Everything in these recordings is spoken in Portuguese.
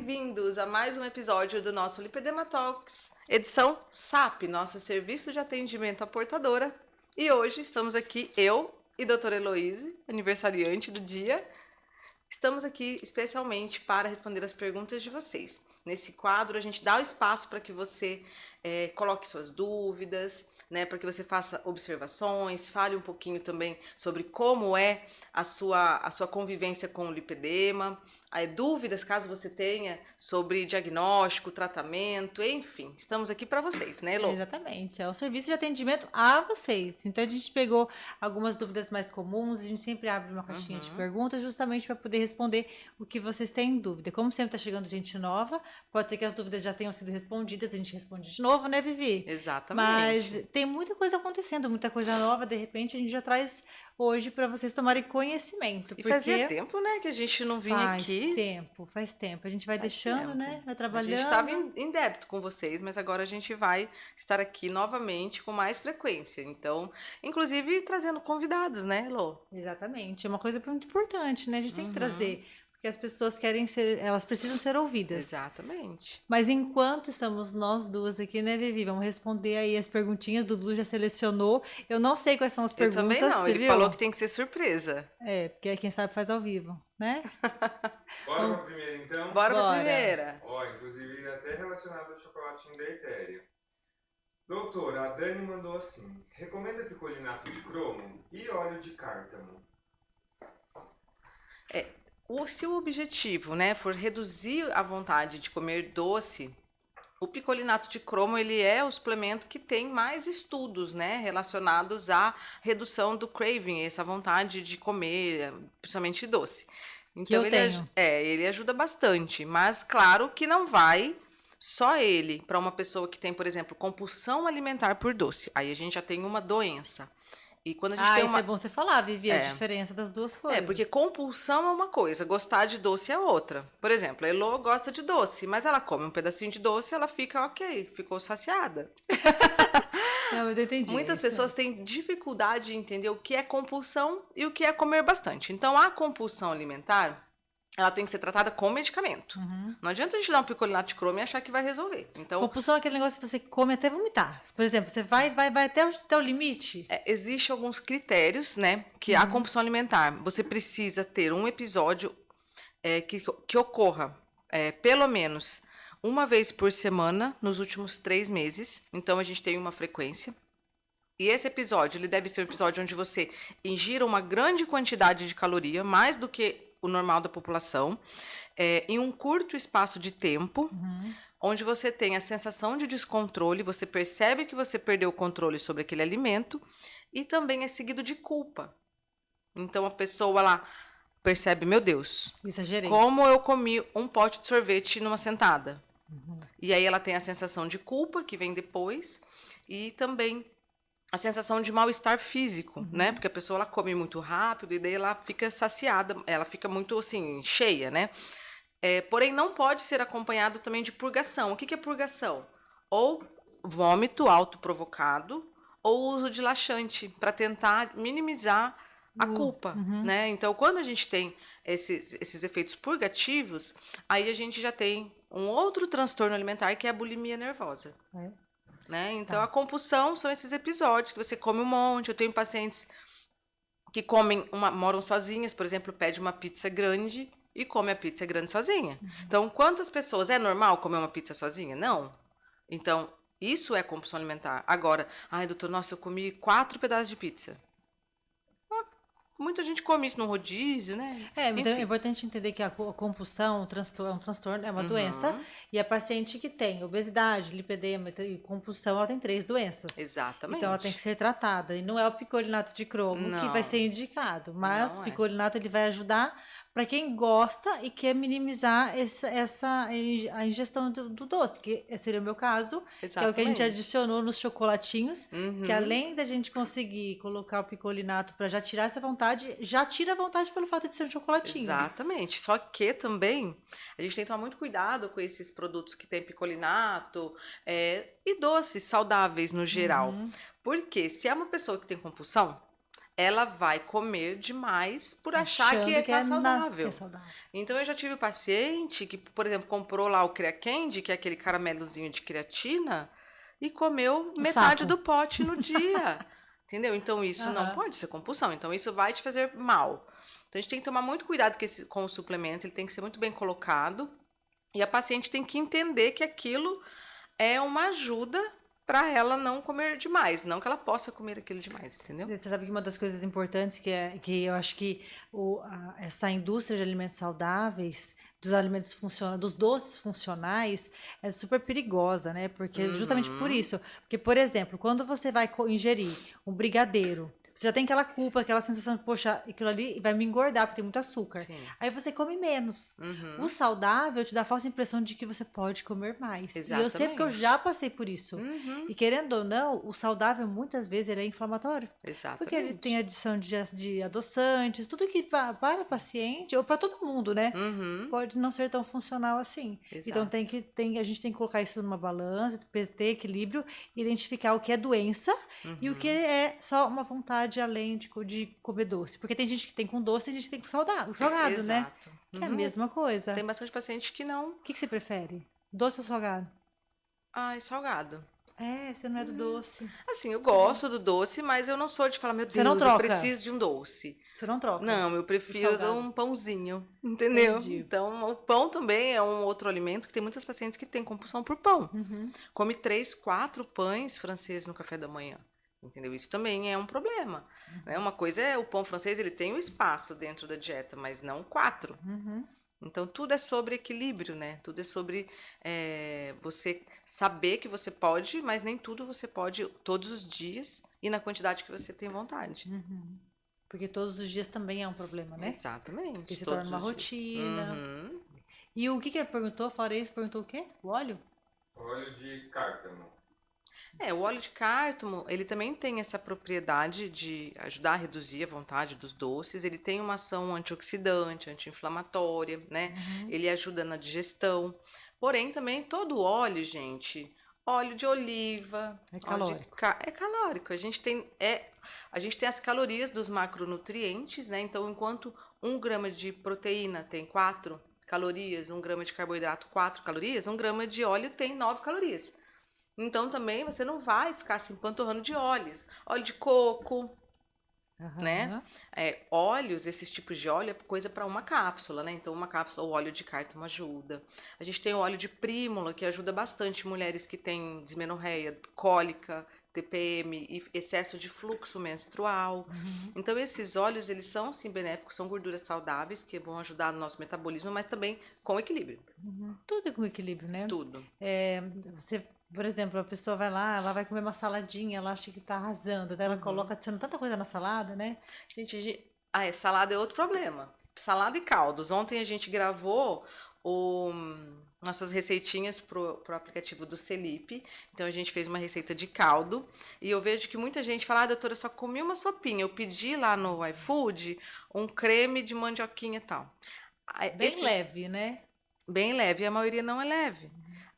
bem-vindos a mais um episódio do nosso Lipedema Talks, edição SAP, nosso serviço de atendimento à portadora. E hoje estamos aqui, eu e doutora Heloíse, aniversariante do dia. Estamos aqui especialmente para responder as perguntas de vocês. Nesse quadro, a gente dá o espaço para que você coloque suas dúvidas, né, para que você faça observações, fale um pouquinho também sobre como é a sua convivência com o lipedema, dúvidas, caso você tenha, sobre diagnóstico, tratamento, enfim. Estamos aqui para vocês, né, Elô? Exatamente, é o serviço de atendimento a vocês. Então a gente pegou algumas dúvidas mais comuns, a gente sempre abre uma caixinha de perguntas justamente para poder responder o que vocês têm em dúvida. Como sempre está chegando gente nova, pode ser que as dúvidas já tenham sido respondidas, a gente responde de novo, né, Vivi? Exatamente. Mas tem muita coisa acontecendo, muita coisa nova, de repente a gente já traz hoje para vocês tomarem conhecimento. E fazia tempo, né, que a gente não vinha aqui. Faz tempo. A gente vai deixando, né, vai trabalhando. A gente estava em débito com vocês, mas agora a gente vai estar aqui novamente com mais frequência. Então, inclusive trazendo convidados, né, Elô? Exatamente. É uma coisa muito importante, né? A gente tem que trazer, porque as pessoas querem ser, elas precisam ser ouvidas. Exatamente. Mas enquanto estamos nós duas aqui, né, Vivi? Vamos responder aí as perguntinhas. O Dudu já selecionou. Eu não sei quais são as perguntas. Eu também não. Ele falou que tem que ser surpresa. É, porque quem sabe faz ao vivo, né? Bora pra primeira, então? Bora pra primeira. Ó, inclusive até relacionado ao chocolatinho da Etérea. Doutora, a Dani mandou assim: recomenda picolinato de cromo e óleo de cártamo. Se o objetivo, né, for reduzir a vontade de comer doce, o picolinato de cromo ele é o suplemento que tem mais estudos, né, relacionados à redução do craving, essa vontade de comer, principalmente doce. Então ele ajuda bastante, mas claro que não vai só ele para uma pessoa que tem, por exemplo, compulsão alimentar por doce. Aí a gente já tem uma doença. E quando a gente tem isso é bom você falar, Vivi, a diferença das duas coisas. porque compulsão é uma coisa, gostar de doce é outra. Por exemplo, a Elô gosta de doce, mas ela come um pedacinho de doce e ela fica ok, ficou saciada. Não, mas eu entendi. Muitas pessoas têm dificuldade de entender o que é compulsão e o que é comer bastante. Então, a compulsão alimentar, ela tem que ser tratada com medicamento. Não adianta a gente dar um picolinato de cromo e achar que vai resolver. Então, compulsão é aquele negócio que você come até vomitar. Por exemplo, você vai até o limite. Existem alguns critérios, né? Que a compulsão alimentar, você precisa ter um episódio que ocorra pelo menos uma vez por semana nos últimos 3 meses. Então, a gente tem uma frequência. E esse episódio, ele deve ser um episódio onde você ingira uma grande quantidade de caloria, mais do que o normal da população, em um curto espaço de tempo, onde você tem a sensação de descontrole, você percebe que você perdeu o controle sobre aquele alimento, e também é seguido de culpa. Então a pessoa lá percebe, meu Deus, exagerei, como eu comi um pote de sorvete numa sentada. E aí ela tem a sensação de culpa, que vem depois, e também a sensação de mal-estar físico, né? Porque a pessoa ela come muito rápido e daí ela fica saciada, ela fica muito assim, cheia, né? Porém, não pode ser acompanhado também de purgação. O que é purgação? Ou vômito autoprovocado, ou uso de laxante, para tentar minimizar a culpa, né? Então, quando a gente tem esses efeitos purgativos, aí a gente já tem um outro transtorno alimentar, que é a bulimia nervosa. Né? Então, a compulsão são esses episódios que você come um monte. Eu tenho pacientes que moram sozinhas, por exemplo, pede uma pizza grande e come a pizza grande sozinha. Então, quantas pessoas... É normal comer uma pizza sozinha? Não. Então, isso é compulsão alimentar. Agora, doutor, nossa, eu comi 4 pedaços de pizza. Muita gente come isso no rodízio, né? Então é importante entender que a compulsão, é um transtorno, é uma doença. E a paciente que tem obesidade, lipedema e compulsão, ela tem 3 doenças. Exatamente. Então ela tem que ser tratada. E não é o picolinato de cromo que vai ser indicado. Mas o picolinato ele vai ajudar para quem gosta e quer minimizar a ingestão do doce, que seria o meu caso, que é o que a gente adicionou nos chocolatinhos, que além da gente conseguir colocar o picolinato para já tirar essa vontade, já tira a vontade pelo fato de ser um chocolatinho. Exatamente. Só que também a gente tem que tomar muito cuidado com esses produtos que tem picolinato e doces saudáveis no geral. Porque se é uma pessoa que tem compulsão, ela vai comer demais por achar Achando que que tá é saudável. saudável. Então, eu já tive paciente que, por exemplo, comprou lá o Creacandy, que é aquele caramelozinho de creatina, e comeu O metade saco. do pote no dia. Entendeu? Então, isso não Aham. pode ser compulsão. Então, isso vai te fazer mal. Então, a gente tem que tomar muito cuidado com o suplemento, ele tem que ser muito bem colocado. E a paciente tem que entender que aquilo é uma ajuda para ela não comer demais, não que ela possa comer aquilo demais, entendeu? Você sabe que uma das coisas importantes que eu acho que essa indústria de alimentos saudáveis, dos alimentos dos doces funcionais, é super perigosa, né? Porque justamente por Uhum. isso. Porque, por exemplo, quando você vai ingerir um brigadeiro, você já tem aquela culpa, aquela sensação de, poxa, aquilo ali vai me engordar, porque tem muito açúcar. Sim. Aí você come menos. O Uhum. saudável te dá a falsa impressão de que você pode comer mais. E eu sei porque eu Exatamente. já passei por isso. Uhum. E querendo ou não, o saudável muitas vezes ele é inflamatório. Porque ele tem Exatamente. adição de adoçantes, tudo que para o paciente, ou para todo mundo, né? Uhum. Pode não ser tão funcional assim. Então Exato. a gente tem que colocar isso numa balança, ter equilíbrio, identificar o que é doença e o que Uhum. é só uma vontade além de comer doce. Porque tem gente que tem com doce e tem gente que tem com salgado, né? Exato. Que é a Uhum. mesma coisa. Tem bastante paciente que não. O que você prefere? Doce ou salgado? Ai, salgado. É, você não é do doce. Assim, eu gosto do doce, mas eu não sou de falar, meu Você não Deus, eu troca. preciso de um doce. Você não troca Não, eu o prefiro salgado. um pãozinho, entendeu? Entendi. Então, o pão também é um outro alimento que tem muitas pacientes que têm compulsão por pão. Uhum. Come 3, 4 pães franceses no café da manhã. Entendeu? Isso também é um problema. Né? Uma coisa é o pão francês, ele tem um espaço dentro da dieta, mas não 4. Uhum. Então, tudo é sobre equilíbrio, né? Tudo é sobre você saber que você pode, mas nem tudo você pode todos os dias e na quantidade que você tem vontade. Uhum. Porque todos os dias também é um problema, né? Exatamente. Porque se torna Todos uma os dias. rotina. Uhum. E o que ele perguntou? Fora isso, perguntou o quê? O óleo? Óleo de cártamo. O óleo de cártamo, ele também tem essa propriedade de ajudar a reduzir a vontade dos doces. Ele tem uma ação antioxidante, anti-inflamatória, né? Uhum. Ele ajuda na digestão. Porém, também todo óleo, gente, óleo de oliva, É óleo de calórico. é calórico. A gente tem as calorias dos macronutrientes, né? Então, enquanto 1 grama de proteína tem 4 calorias, 1 grama de carboidrato 4 calorias, 1 grama de óleo tem 9 calorias. Então também você não vai ficar se empanturrando de óleos. Óleo de coco, né? Aham. Óleos, esses tipos de óleo é coisa para uma cápsula, né? Então uma cápsula, o óleo de cártamo ajuda. A gente tem o óleo de prímula, que ajuda bastante mulheres que têm dismenorreia, cólica, TPM e excesso de fluxo menstrual. Uhum. Então esses óleos, eles são sim benéficos, são gorduras saudáveis que vão ajudar no nosso metabolismo, mas também com equilíbrio. Uhum. Tudo é com equilíbrio, né? Tudo. Você, por exemplo, a pessoa vai lá, ela vai comer uma saladinha, ela acha que tá arrasando, daí ela coloca adicionando tanta coisa na salada, né? Gente, salada é outro problema. Salada e caldos. Ontem a gente gravou nossas receitinhas pro aplicativo do Celip. Então a gente fez uma receita de caldo. E eu vejo que muita gente fala, doutora, eu só comi uma sopinha. Eu pedi lá no iFood um creme de mandioquinha e tal. Bem leve, né? Bem leve, e a maioria não é leve.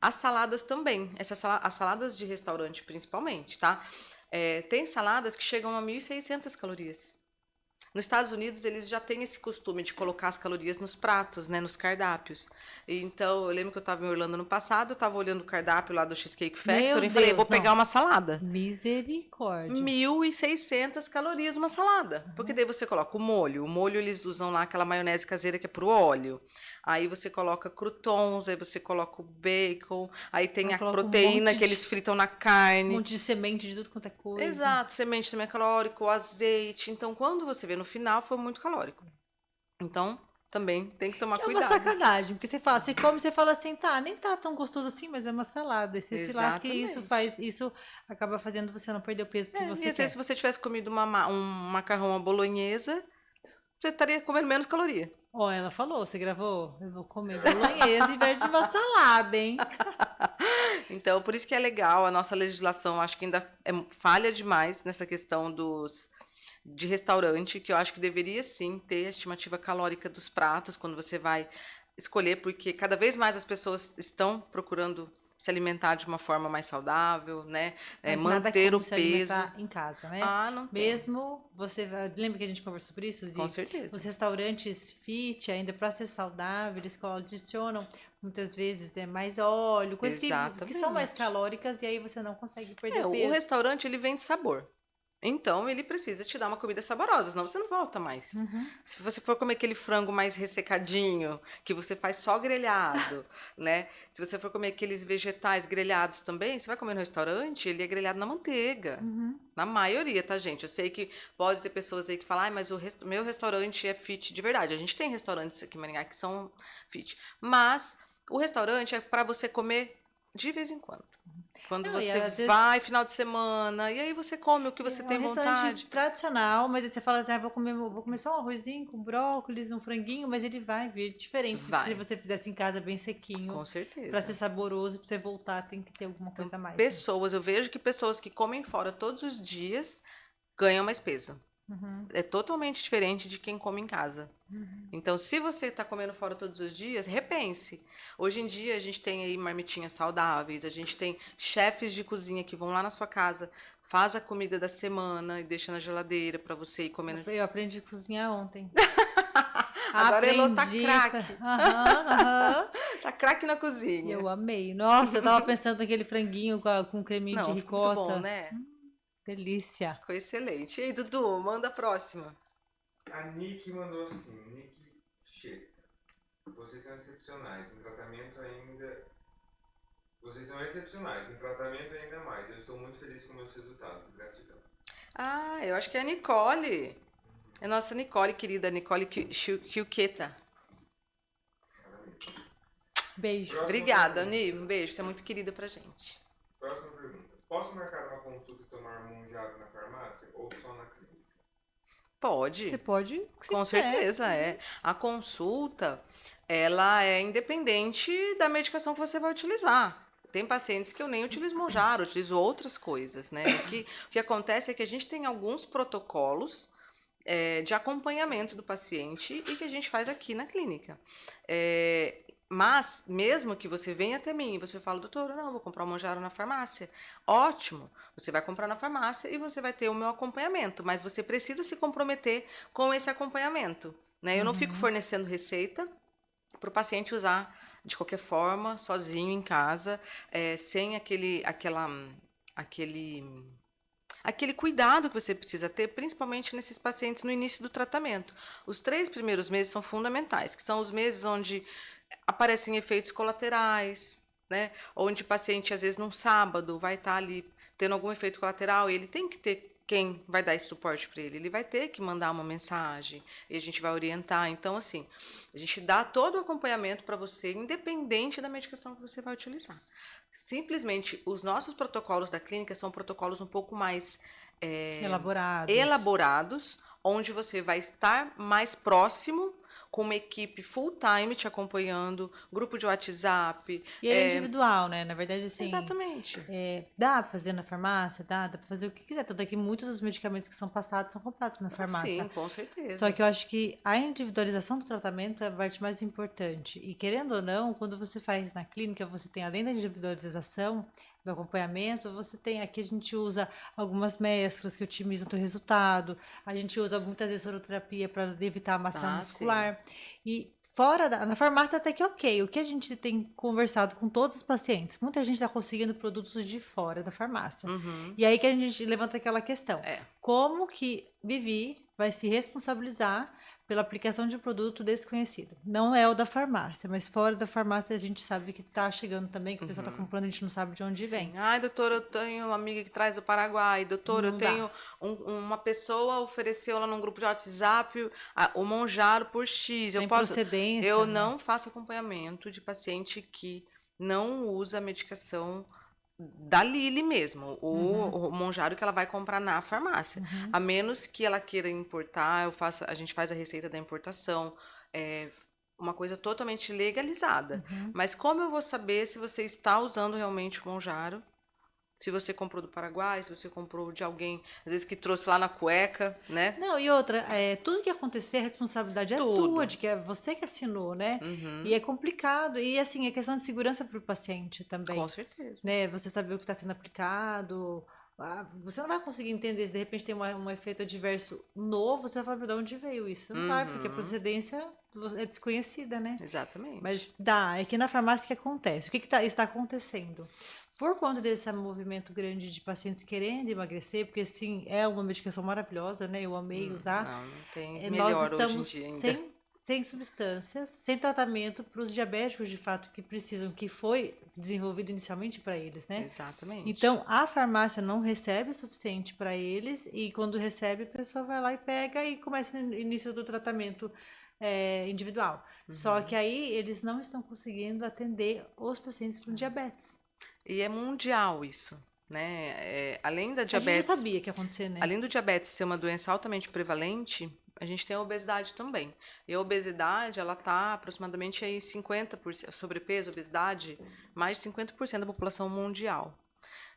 As saladas também, as saladas de restaurante principalmente, tá? Tem saladas que chegam a 1.600 calorias. Nos Estados Unidos, eles já têm esse costume de colocar as calorias nos pratos, né, nos cardápios. Então, eu lembro que eu estava em Orlando no passado, eu estava olhando o cardápio lá do Cheesecake Factory e falei, vou pegar uma salada. Misericórdia. 1.600 calorias uma salada. Porque daí você coloca o molho. O molho eles usam lá aquela maionese caseira que é pro óleo. Aí você coloca croutons, aí você coloca o bacon. Aí tem a proteína que eles fritam na carne. Um monte de semente de tudo quanto é coisa. Exato, semente também é calórico, o azeite. Então, quando você vê no final, foi muito calórico. Então, também tem que tomar cuidado. É uma sacanagem, porque você come, você fala assim, tá, nem tá tão gostoso assim, mas é uma salada. E você se lasca e isso acaba fazendo você não perder o peso que você e às quer. vezes, se você tivesse comido um macarrão à bolonhesa, você estaria comendo menos caloria. Ela falou, você gravou? Eu vou comer bolonhesa em vez de uma salada, hein? Então, por isso que é legal, a nossa legislação, acho que ainda falha demais nessa questão de restaurante, que eu acho que deveria sim ter a estimativa calórica dos pratos quando você vai escolher, porque cada vez mais as pessoas estão procurando se alimentar de uma forma mais saudável, né? Mas nada Manter como o se peso. alimentar em casa, né? Ah, não tem. Mesmo você. Lembra que a gente conversou sobre isso? Com De certeza. os restaurantes fit, ainda para ser saudável, eles adicionam muitas vezes mais óleo, coisas que são mais Exatamente. calóricas e aí você não consegue perder o O peso. restaurante, ele vende sabor. Então, ele precisa te dar uma comida saborosa, senão você não volta mais. Uhum. Se você for comer aquele frango mais ressecadinho, que você faz só grelhado, né? Se você for comer aqueles vegetais grelhados também, você vai comer no restaurante, ele é grelhado na manteiga. Uhum. Na maioria, tá, gente? Eu sei que pode ter pessoas aí que falam, mas o meu restaurante é fit de verdade. A gente tem restaurantes aqui em Maringá que são fit. Mas o restaurante é para você comer de vez em quando. Quando Não, e você às vezes vai final de semana, e aí você come o que você é um tem restaurante vontade. tradicional, mas aí você fala assim, vou comer só um arrozinho com brócolis, um franguinho, mas ele vai vir diferente do que se Vai, você fizesse em casa bem sequinho. com Para ser certeza. saboroso, para você voltar, tem que ter alguma Então, coisa a mais, né? eu vejo que pessoas que comem fora todos os dias ganham mais peso. Uhum. É totalmente diferente de quem come em casa. Uhum. Então, se você está comendo fora todos os dias, repense. Hoje em dia, a gente tem aí marmitinhas saudáveis, a gente tem chefes de cozinha que vão lá na sua casa, faz a comida da semana e deixa na geladeira para você ir comendo. Eu aprendi a cozinhar ontem. Agora a Elô tá Aprendi. craque. Aham, aham. Tá craque na cozinha. Eu amei. Nossa, eu tava pensando naquele franguinho com creminho de Não, ficou muito bom, ricota. né? Delícia. Ficou excelente. E aí, Dudu, manda a próxima. A Nick mandou assim, Nick Cheta. Vocês são excepcionais, em tratamento ainda... Vocês são excepcionais, em tratamento ainda mais. Eu estou muito feliz com meus resultados. Gratidão. Ah, eu acho que é a Nicole. É nossa Nicole, querida Nicole Chiuqueta. Parabéns. Beijo. Próxima Obrigada, pergunta. Ani. Um beijo. Você é muito querida pra gente. Próxima pergunta. Posso marcar uma consulta e tomar monjado na farmácia ou só na clínica? Pode. Você pode, o que você Com quiser. certeza, é. A consulta, ela é independente da medicação que você vai utilizar. Tem pacientes que eu nem utilizo Monjaro, eu utilizo outras coisas, né? O que acontece é que a gente tem alguns protocolos de acompanhamento do paciente e que a gente faz aqui na clínica. Mas, mesmo que você venha até mim e você fala, doutora, não, vou comprar o Monjaro na farmácia. Ótimo, você vai comprar na farmácia e você vai ter o meu acompanhamento, mas você precisa se comprometer com esse acompanhamento, né? Eu não fico fornecendo receita para o paciente usar de qualquer forma, sozinho em casa, sem aquele cuidado que você precisa ter, principalmente nesses pacientes no início do tratamento. Os 3 primeiros meses são fundamentais, que são os meses onde aparecem efeitos colaterais, né? Onde o paciente, às vezes, num sábado, vai estar ali tendo algum efeito colateral e ele tem que ter quem vai dar esse suporte para ele. Ele vai ter que mandar uma mensagem e a gente vai orientar. Então, assim, a gente dá todo o acompanhamento para você, independente da medicação que você vai utilizar. Simplesmente, os nossos protocolos da clínica são protocolos um pouco mais elaborados, onde você vai estar mais próximo, com uma equipe full time te acompanhando, grupo de WhatsApp. E é individual, né? Na verdade, assim. Exatamente. Dá pra fazer na farmácia? Dá pra fazer o que quiser. Tanto é que muitos dos medicamentos que são passados são comprados na farmácia. Sim, com certeza. Só que eu acho que a individualização do tratamento é a parte mais importante. E querendo ou não, quando você faz na clínica, você tem, além da individualização, do acompanhamento, você tem aqui, a gente usa algumas mesclas que otimizam o teu resultado. A gente usa muitas vezes soroterapia para evitar a massa muscular. E na farmácia até que ok. O que a gente tem conversado com todos os pacientes? Muita gente está conseguindo produtos de fora da farmácia. Uhum. E aí que a gente levanta aquela questão. Como que Vivi vai se responsabilizar pela aplicação de um produto desconhecido? Não é o da farmácia, mas fora da farmácia a gente sabe que está chegando também, que o pessoal está comprando, a gente não sabe de onde vem. Ai, doutora, eu tenho uma amiga que traz do Paraguai. Doutora, eu tenho uma pessoa ofereceu lá num grupo de WhatsApp o Monjaro por X. Sem procedência. Eu não faço acompanhamento de paciente que não usa a medicação da Lili mesmo, o Monjaro que ela vai comprar na farmácia. A menos que ela queira importar, a gente faz a receita da importação, uma coisa totalmente legalizada. Mas como eu vou saber se você está usando realmente o Monjaro se você comprou do Paraguai, se você comprou de alguém, às vezes que trouxe lá na cueca, né? Não, e outra, tudo que acontecer, a responsabilidade é Tudo. tua, de que é você que assinou, né? Uhum. E é complicado. E assim, é questão de segurança para o paciente também. Com certeza. Né? Você saber o que está sendo aplicado. Você não vai conseguir entender se de repente tem um efeito adverso novo, você vai falar de onde veio isso. Você não vai, porque a procedência é desconhecida, né? Exatamente. Mas é que na farmácia que acontece. O que está acontecendo? Por conta desse movimento grande de pacientes querendo emagrecer, porque sim, é uma medicação maravilhosa, né? Eu amei usar. Não tem Nós melhor hoje em estamos dia ainda. sem substâncias, sem tratamento para os diabéticos de fato que precisam, que foi desenvolvido inicialmente para eles, né? Exatamente. Então a farmácia não recebe o suficiente para eles e quando recebe a pessoa vai lá e pega e começa no início do tratamento individual. Só que aí eles não estão conseguindo atender os pacientes com diabetes. E é mundial isso, né? Além da diabetes, a gente já sabia que ia acontecer, né? Além do diabetes ser uma doença altamente prevalente, a gente tem a obesidade também. E a obesidade, ela está aproximadamente aí 50%, sobrepeso, obesidade, mais de 50% da população mundial.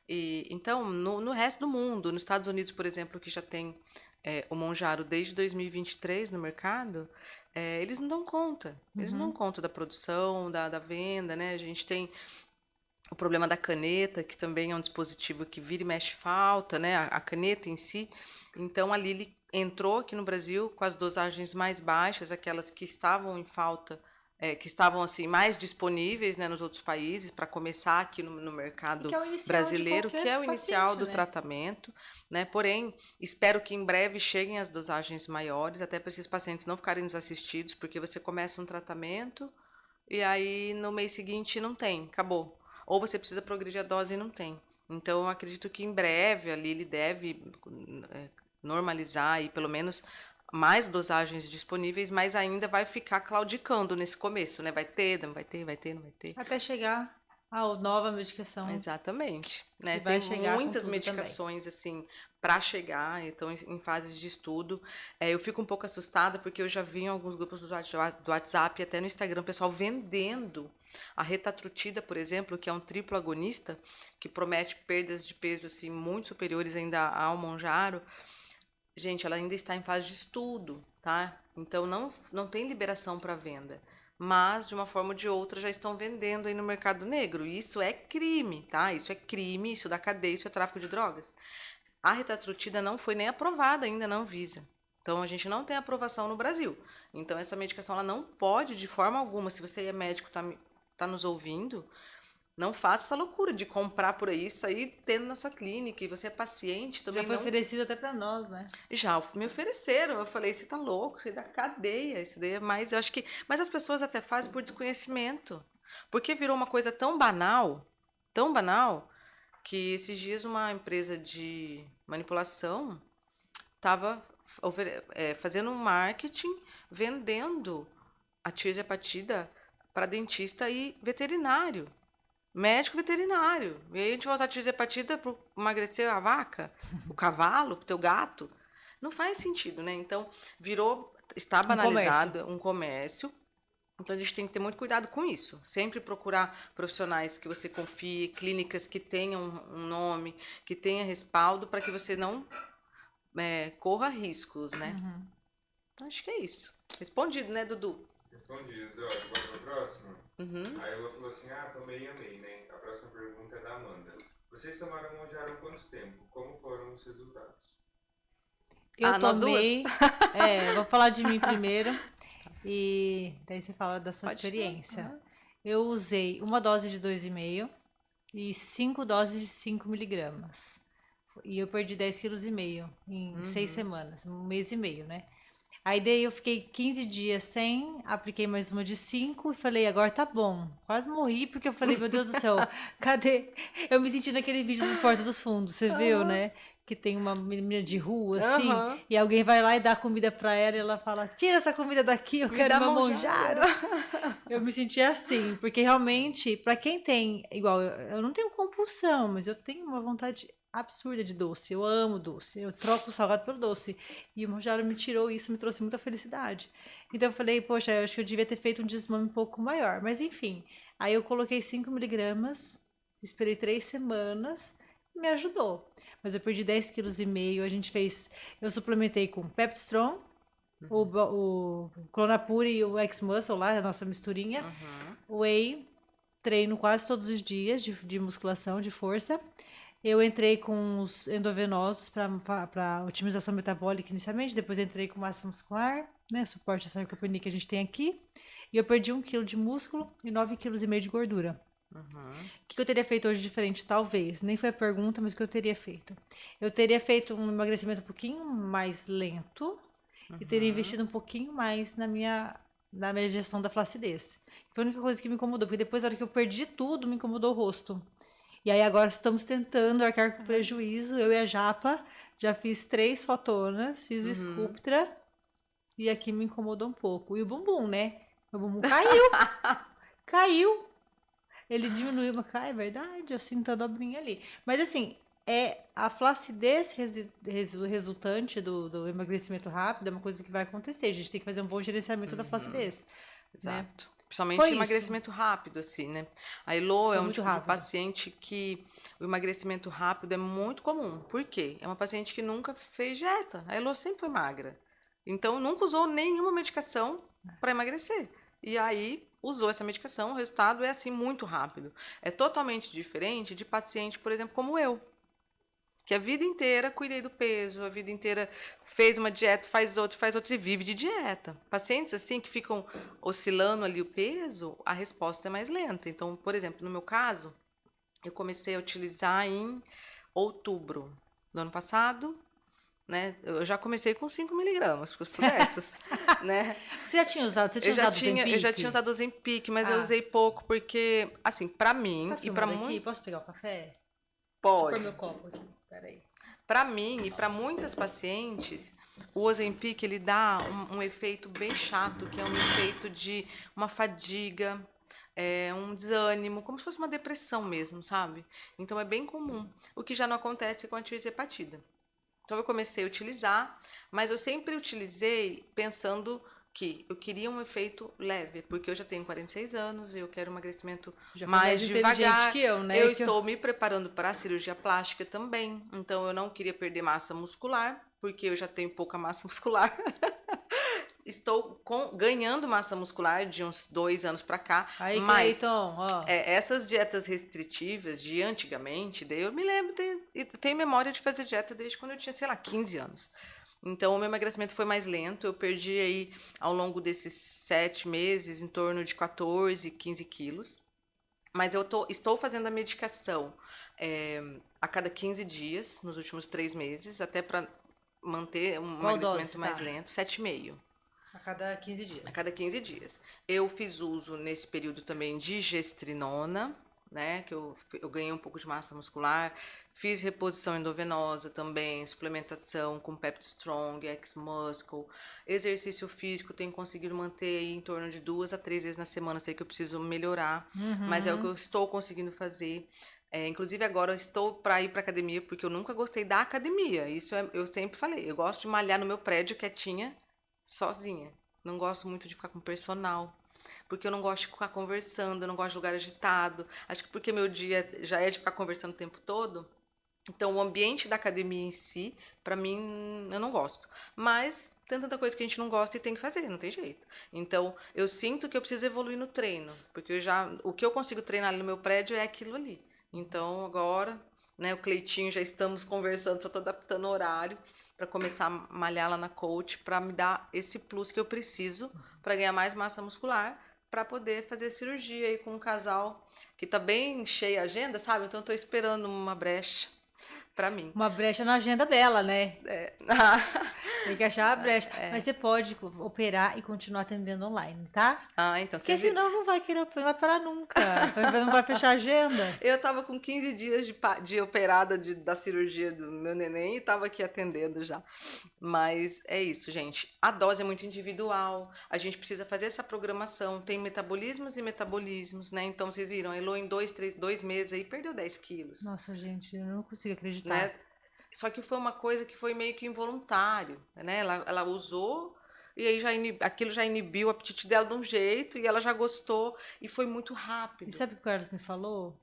E, então, no resto do mundo, nos Estados Unidos, por exemplo, que já tem o Mounjaro desde 2023 no mercado, eles não dão conta. Eles não dão conta da produção, da venda, né? A gente tem o problema da caneta, que também é um dispositivo que vira e mexe falta, né? A caneta em si. Então, a Lilly entrou aqui no Brasil com as dosagens mais baixas, aquelas que estavam em falta, que estavam assim mais disponíveis, né, nos outros países, para começar aqui no mercado brasileiro, que é o inicial do tratamento, né? Porém, espero que em breve cheguem as dosagens maiores, até para esses pacientes não ficarem desassistidos, porque você começa um tratamento e aí no mês seguinte não tem, acabou. Ou você precisa progredir a dose e não tem. Então, eu acredito que em breve a Lilly deve normalizar aí pelo menos mais dosagens disponíveis, mas ainda vai ficar claudicando nesse começo, né? Vai ter, não vai ter, vai ter, não vai ter. Até chegar a nova medicação. Exatamente. Né? Vai Tem chegar muitas medicações assim para chegar, estão em fases de estudo. Eu fico um pouco assustada porque eu já vi em alguns grupos do WhatsApp e até no Instagram o pessoal vendendo a retatrutida, por exemplo, que é um triplo agonista que promete perdas de peso assim muito superiores ainda ao Mounjaro. Gente, ela ainda está em fase de estudo, tá? Então não tem liberação para venda. Mas, de uma forma ou de outra, já estão vendendo aí no mercado negro. Isso é crime, tá? Isso é crime, isso dá cadeia, isso é tráfico de drogas. A retatrutida não foi nem aprovada ainda na Anvisa. Então, a gente não tem aprovação no Brasil. Então, essa medicação ela não pode, de forma alguma, se você é médico e tá nos ouvindo, não faça essa loucura de comprar por aí, sair tendo na sua clínica, e você é paciente também. Já foi oferecido até para nós, né? Já me ofereceram, eu falei, você tá louco, isso aí dá cadeia, isso daí é mais, eu acho que, mas as pessoas até fazem por desconhecimento, porque virou uma coisa tão banal, que esses dias uma empresa de manipulação estava fazendo um marketing, vendendo a tirzepatida para dentista e veterinário. Médico veterinário. E aí a gente vai usar tirzepatida para emagrecer a vaca, o cavalo, o teu gato. Não faz sentido, né? Então, está banalizado um comércio. Então, a gente tem que ter muito cuidado com isso. Sempre procurar profissionais que você confie, clínicas que tenham um nome, que tenha respaldo, para que você não corra riscos, né? Então, acho que é isso. Respondido, né, Dudu? Respondido. Bora para o próximo? A Ela falou assim, também amei, né? A próxima pergunta é da Amanda. Vocês tomaram Mounjaro há quanto tempo? Como foram os resultados? Eu tomei... vou falar de mim primeiro. E daí você fala da sua experiência. Eu usei uma dose de 2,5 e 5 doses de 5 miligramas. E eu perdi 10,5 kg em 6 semanas, um mês e meio, né? Aí daí eu fiquei 15 dias sem, apliquei mais uma de 5 e falei, agora tá bom. Quase morri porque eu falei, meu Deus do céu, cadê? Eu me senti naquele vídeo do Porta dos Fundos, você viu, né? Que tem uma menina de rua, assim, e alguém vai lá e dá comida pra ela e ela fala, tira essa comida daqui, eu quero uma Mounjaro. Eu me senti assim, porque realmente, pra quem tem, igual, eu não tenho compulsão, mas eu tenho uma vontade absurda de doce, eu amo doce, eu troco o salgado pelo doce, e o Mounjaro me tirou isso, me trouxe muita felicidade. Então eu falei, poxa, eu acho que eu devia ter feito um desmame um pouco maior, mas enfim, aí eu coloquei 5 miligramas, esperei 3 semanas, me ajudou. Mas eu perdi 10,5 kg, a gente fez, eu suplementei com Pepto Strong, o Clonapure e o X-Muscle lá, a nossa misturinha, whey, treino quase todos os dias de musculação, de força. Eu entrei com os endovenosos para otimização metabólica inicialmente, depois entrei com massa muscular, né, suporte à sarcopenia que a gente tem aqui, e eu perdi 1 kg de músculo e 9,5 kg de gordura. O que eu teria feito hoje diferente? Talvez. Nem foi a pergunta, mas o que eu teria feito? Eu teria feito um emagrecimento um pouquinho mais lento e teria investido um pouquinho mais na minha gestão da flacidez. Foi a única coisa que me incomodou, porque depois, na hora que eu perdi tudo, me incomodou o rosto. E aí agora estamos tentando arcar com prejuízo. Eu e a Japa já fiz 3 fotonas, fiz o Sculptra e aqui me incomodou um pouco. E o bumbum, né? O bumbum caiu. Caiu. Ele diminuiu, mas é verdade, eu sinto a dobrinha ali. Mas assim, é a flacidez resultante do emagrecimento rápido é uma coisa que vai acontecer. A gente tem que fazer um bom gerenciamento da flacidez. Exato. Né? Principalmente Foi emagrecimento rápido, assim, né? A Elo é um muito tipo de rápido. paciente que o emagrecimento rápido é muito comum. Por quê? É uma paciente que nunca fez dieta. A Elo sempre foi magra. Então, nunca usou nenhuma medicação para emagrecer. E aí, usou essa medicação, o resultado é, assim, muito rápido. É totalmente diferente de paciente, por exemplo, como eu. Que a vida inteira cuidei do peso, a vida inteira fez uma dieta, faz outra e vive de dieta. Pacientes assim que ficam oscilando ali o peso, a resposta é mais lenta. Então, por exemplo, no meu caso, eu comecei a utilizar em outubro do ano passado, né? Eu já comecei com 5 miligramas, porque eu sou dessas, né? Você já tinha usado? Você tinha usado o Eu já Ozempic? tinha usado o Ozempic, mas eu Ah. usei pouco porque, assim, pra mim Tá e pra filmando aqui? muitos... Posso pegar o café? Deixa eu Pode. pôr meu copo aqui. Peraí. Para mim e para muitas pacientes, o Ozempic ele dá um efeito bem chato, que é um efeito de uma fadiga, um desânimo, como se fosse uma depressão mesmo, sabe? Então é bem comum, o que já não acontece com a tirzepatida. Então eu comecei a utilizar, mas eu sempre utilizei pensando que eu queria um efeito leve, porque eu já tenho 46 anos e eu quero um emagrecimento Já foi mais inteligente devagar. que eu, né? Eu estou me preparando para a cirurgia plástica também, então eu não queria perder massa muscular, porque eu já tenho pouca massa muscular. Estou ganhando massa muscular de uns 2 anos para cá, Aí, mas Cleiton, ó. essas dietas restritivas de antigamente, daí eu me lembro, tenho memória de fazer dieta desde quando eu tinha, sei lá, 15 anos. Então, o meu emagrecimento foi mais lento. Eu perdi aí, ao longo desses 7 meses, em torno de 14, 15 quilos. Mas eu estou fazendo a medicação a cada 15 dias, nos últimos 3 meses, até para manter um Qual emagrecimento dose, mais tá? lento, 7,5. A cada 15 dias. A cada 15 dias. Eu fiz uso nesse período também de gestrinona, né? Que eu ganhei um pouco de massa muscular. Fiz reposição endovenosa também, suplementação com Pepto Strong, X-Muscle. Exercício físico, tenho conseguido manter aí em torno de 2 a 3 vezes na semana. Sei que eu preciso melhorar, mas é o que eu estou conseguindo fazer. Inclusive agora eu estou para ir para academia, porque eu nunca gostei da academia. Isso eu sempre falei. Eu gosto de malhar no meu prédio quietinha, sozinha. Não gosto muito de ficar com personal, porque eu não gosto de ficar conversando, eu não gosto de lugar agitado. Acho que porque meu dia já é de ficar conversando o tempo todo, então o ambiente da academia em si, pra mim, eu não gosto. Mas tem tanta coisa que a gente não gosta e tem que fazer, não tem jeito. Então, eu sinto que eu preciso evoluir no treino, porque o que eu consigo treinar ali no meu prédio é aquilo ali. Então, agora, né, o Cleitinho, já estamos conversando, só estou adaptando o horário para começar a malhar lá na coach, para me dar esse plus que eu preciso para ganhar mais massa muscular, para poder fazer cirurgia aí com um casal que tá bem cheia a agenda, sabe? Então, estou esperando uma brecha para mim. Uma brecha na agenda dela, né? Tem que achar a brecha. Mas você pode operar e continuar atendendo online, tá? Então porque senão não vai querer, não vai parar nunca. Não vai fechar a agenda. Eu tava com 15 dias de operada da cirurgia do meu neném e tava aqui atendendo já. Mas é isso, gente. A dose é muito individual. A gente precisa fazer essa programação. Tem metabolismos e metabolismos, né? Então, vocês viram, a Elo em 2 meses aí perdeu 10 quilos. Nossa, gente, eu não consigo acreditar. Né? Só que foi uma coisa que foi meio que involuntário, né? Ela usou e aí aquilo já inibiu o apetite dela de um jeito e ela já gostou e foi muito rápido. E sabe o que o Carlos me falou?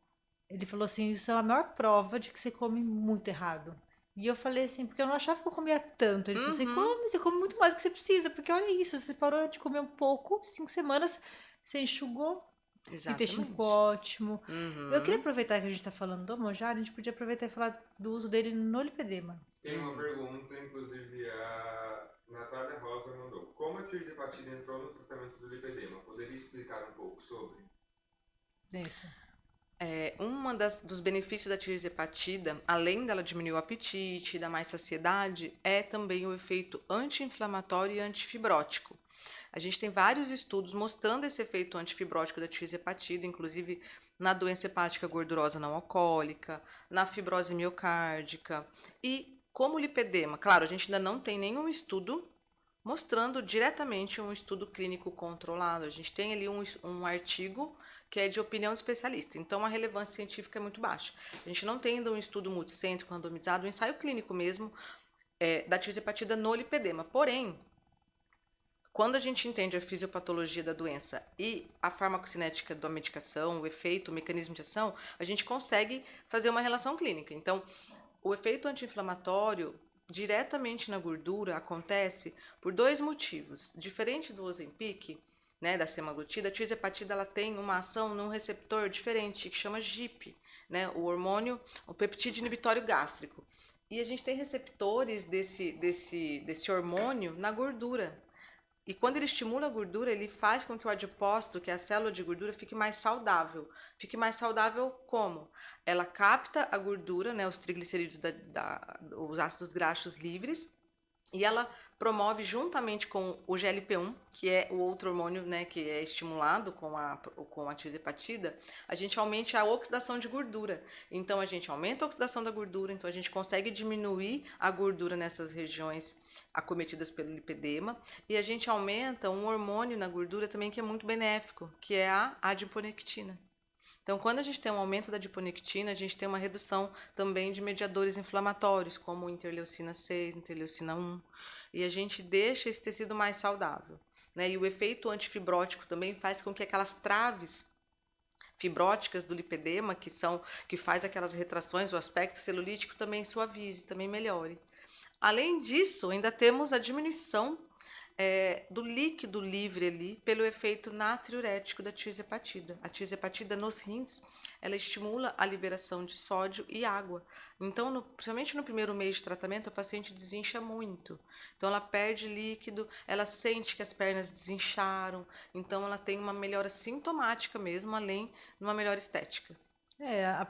Ele falou assim, isso é a maior prova de que você come muito errado. E eu falei assim, porque eu não achava que eu comia tanto. Ele falou, você come muito mais do que você precisa, porque olha isso, você parou de comer um pouco, 5 semanas, você enxugou, o intestino ficou Exatamente. ótimo. Eu queria aproveitar que a gente tá falando do Monjaro, a gente podia aproveitar e falar do uso dele no lipedema. Tem uma pergunta, inclusive a Natália Rosa mandou. Como a tirzepatida entrou no tratamento do lipedema? Poderia explicar um pouco sobre? Isso. Dos benefícios da tirzepatida, além dela diminuir o apetite, dar mais saciedade, é também o efeito anti-inflamatório e antifibrótico. A gente tem vários estudos mostrando esse efeito antifibrótico da tirzepatida, inclusive na doença hepática gordurosa não alcoólica, na fibrose miocárdica e como lipedema. Claro, a gente ainda não tem nenhum estudo mostrando diretamente um estudo clínico controlado. A gente tem ali um artigo que é de opinião de especialista, então a relevância científica é muito baixa. A gente não tem ainda um estudo multicêntrico, randomizado, um ensaio clínico mesmo da tirzepatida no lipedema. Porém, quando a gente entende a fisiopatologia da doença e a farmacocinética da medicação, o efeito, o mecanismo de ação, a gente consegue fazer uma relação clínica. Então, o efeito anti-inflamatório diretamente na gordura acontece por dois motivos. Diferente do Ozempic, né, da semaglutida, a tirzepatida ela tem uma ação num receptor diferente que chama GIP, né, o hormônio, o peptídeo inibitório gástrico. E a gente tem receptores desse hormônio na gordura. E quando ele estimula a gordura, ele faz com que o adipócito, que é a célula de gordura, fique mais saudável. Fique mais saudável como? Ela capta a gordura, né, os triglicerídeos, os ácidos graxos livres, e ela promove juntamente com o GLP-1, que é o outro hormônio, né, que é estimulado com a tirzepatida, a gente aumenta a oxidação de gordura. Então a gente aumenta a oxidação da gordura, então a gente consegue diminuir a gordura nessas regiões acometidas pelo lipedema, e a gente aumenta um hormônio na gordura também que é muito benéfico, que é a adiponectina. Então, quando a gente tem um aumento da adiponectina, a gente tem uma redução também de mediadores inflamatórios, como interleucina 6, interleucina 1, e a gente deixa esse tecido mais saudável, né? E o efeito antifibrótico também faz com que aquelas traves fibróticas do lipedema, que faz aquelas retrações, o aspecto celulítico também suavize, também melhore. Além disso, ainda temos a diminuição do líquido livre ali pelo efeito natriurético da tirzepatida. A tirzepatida nos rins, ela estimula a liberação de sódio e água. Então, principalmente no primeiro mês de tratamento, a paciente desincha muito. Então, ela perde líquido, ela sente que as pernas desincharam. Então, ela tem uma melhora sintomática mesmo, além de uma melhora estética.